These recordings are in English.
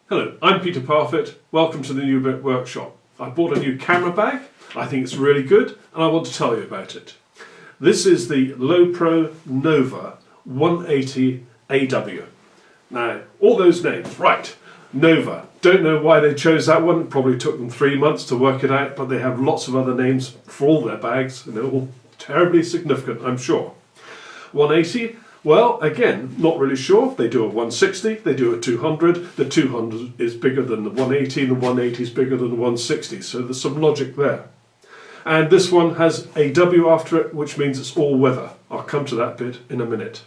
Hello, I'm Peter Parfitt. Welcome to the New Brit Workshop. I bought a new camera bag. I think it's really good and I want to tell you about it. This is the Lowepro Nova 180 AW. Now, all those names, right, Nova. Don't know why they chose that one. It probably took them 3 months to work it out, but they have lots of other names for all their bags and they're all terribly significant, I'm sure. 180. Well, again, not really sure. They do a 160, they do a 200. The 200 is bigger than the 180, and the 180 is bigger than the 160, so there's some logic there. And this one has AW after it, which means it's all weather. I'll come to that bit in a minute.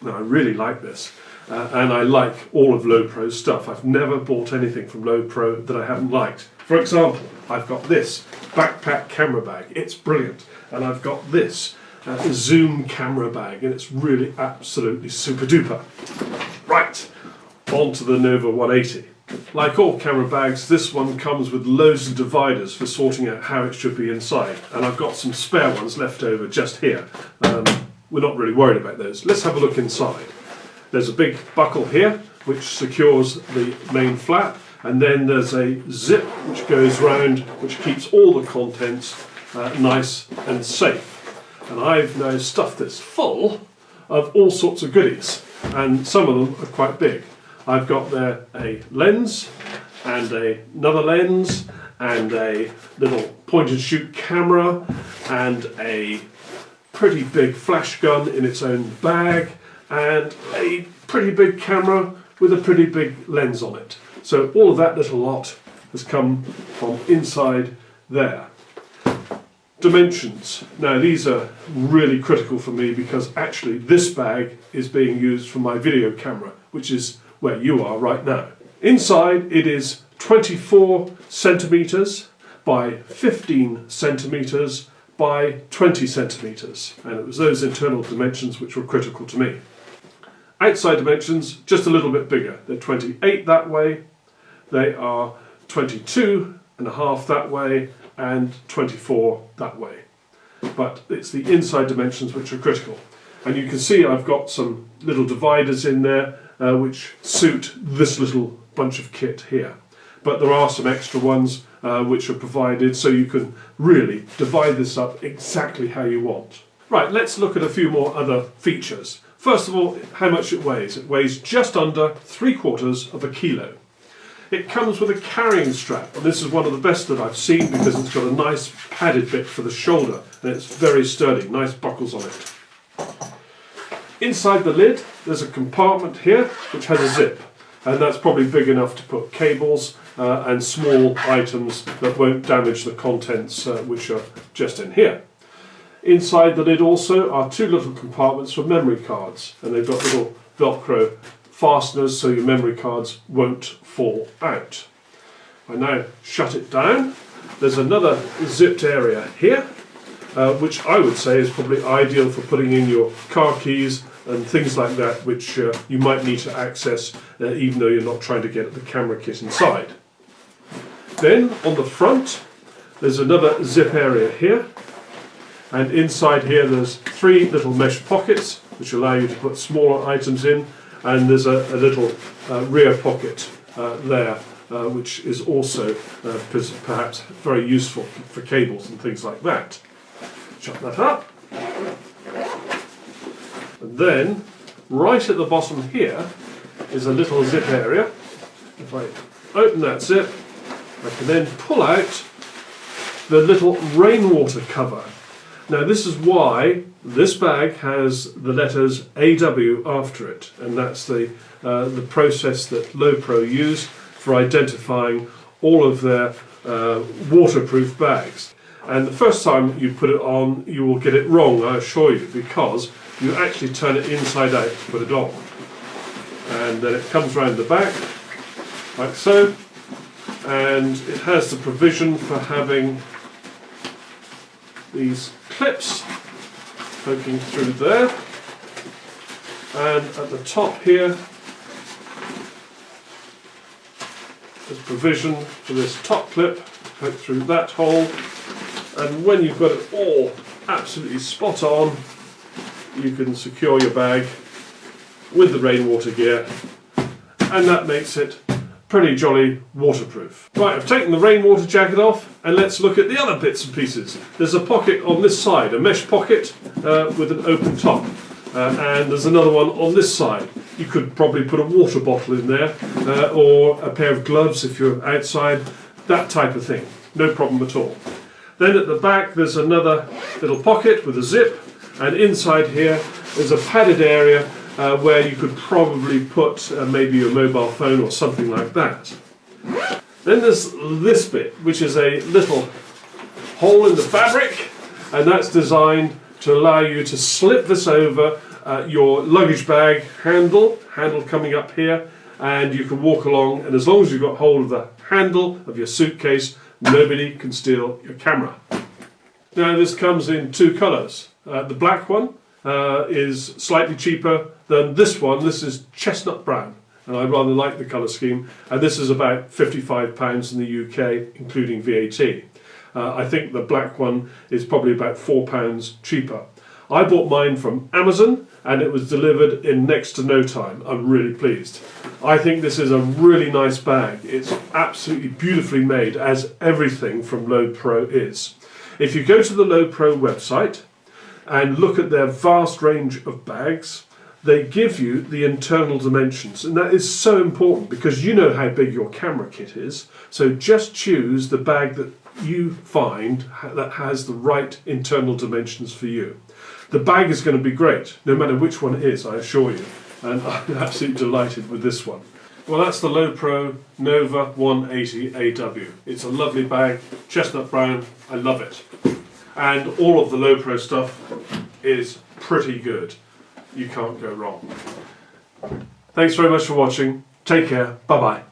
Now, I really like this, and I like all of Lowepro's stuff. I've never bought anything from Lowepro that I haven't liked. For example, I've got this backpack camera bag. It's brilliant. And I've got this zoom camera bag, and it's really absolutely super duper. Right, on to the Nova 180. Like all camera bags, this one comes with loads of dividers for sorting out how it should be inside, and I've got some spare ones left over just here. We're not really worried about those. Let's have a look inside. There's a big buckle here which secures the main flap, and then there's a zip which goes round which keeps all the contents nice and safe. And I've now stuffed this full of all sorts of goodies, and some of them are quite big. I've got there a lens, and another lens, and a little point and shoot camera, and a pretty big flash gun in its own bag, and a pretty big camera with a pretty big lens on it. So all of that little lot has come from inside there. Dimensions. Now these are really critical for me because actually this bag is being used for my video camera, which is where you are right now. Inside it is 24 centimeters by 15 centimeters by 20 centimeters, and it was those internal dimensions which were critical to me. Outside dimensions, just a little bit bigger. They're 28 that way, they are 22.5 that way, and 24 that way. But it's the inside dimensions which are critical. And you can see I've got some little dividers in there which suit this little bunch of kit here. But there are some extra ones which are provided, so you can really divide this up exactly how you want. Right, let's look at a few more other features. First of all, how much it weighs. It weighs just under 3/4 of a kilo. It comes with a carrying strap, and this is one of the best that I've seen because it's got a nice padded bit for the shoulder, and it's very sturdy, nice buckles on it. Inside the lid, there's a compartment here which has a zip, and that's probably big enough to put cables and small items that won't damage the contents which are just in here. Inside the lid also are two little compartments for memory cards, and they've got little Velcro fasteners so your memory cards won't fall out. I now shut it down. There's another zipped area here, which I would say is probably ideal for putting in your car keys and things like that, which you might need to access even though you're not trying to get at the camera kit inside. Then on the front there's another zip area here, and inside here there's 3 little mesh pockets which allow you to put smaller items in, and there's a little rear pocket there which is also perhaps very useful for cables and things like that. Shut that up. And then right at the bottom here is a little zip area. If I open that zip, I can then pull out the little rainwater cover. Now this is why this bag has the letters AW after it, and that's the process that Lowepro use for identifying all of their waterproof bags. And the first time you put it on, you will get it wrong, I assure you, because you actually turn it inside out to put it on. And then it comes round the back, like so, and it has the provision for having these clips poking through there, and at the top here there's provision for this top clip to poke through that hole, and when you've got it all absolutely spot on, you can secure your bag with the rainwater gear, and that makes it pretty jolly waterproof. Right, I've taken the rainwater jacket off and let's look at the other bits and pieces. There's a pocket on this side, a mesh pocket with an open top. And there's another one on this side. You could probably put a water bottle in there or a pair of gloves if you're outside, that type of thing. No problem at all. Then at the back there's another little pocket with a zip, and inside here there's a padded area where you could probably put maybe your mobile phone or something like that. Then there's this bit, which is a little hole in the fabric, and that's designed to allow you to slip this over your luggage bag handle coming up here, and you can walk along, and as long as you've got hold of the handle of your suitcase, nobody can steal your camera. Now this comes in two colours. The black one is slightly cheaper than this one. This is chestnut brown, and I rather like the colour scheme, and this is about £55 in the UK including VAT. I think the black one is probably about £4 cheaper. I bought mine from Amazon and it was delivered in next to no time. I'm really pleased. I think this is a really nice bag. It's absolutely beautifully made, as everything from Lowepro is. If you go to the Lowepro website and look at their vast range of bags, they give you the internal dimensions, and that is so important because you know how big your camera kit is. So just choose the bag that you find that has the right internal dimensions for you. The bag is going to be great, no matter which one it is, I assure you, and I'm absolutely delighted with this one. Well, that's the Lowepro Nova 180 AW. It's a lovely bag, chestnut brown, I love it. And all of the Lowepro stuff is pretty good. You can't go wrong. Thanks very much for watching. Take care. Bye-bye.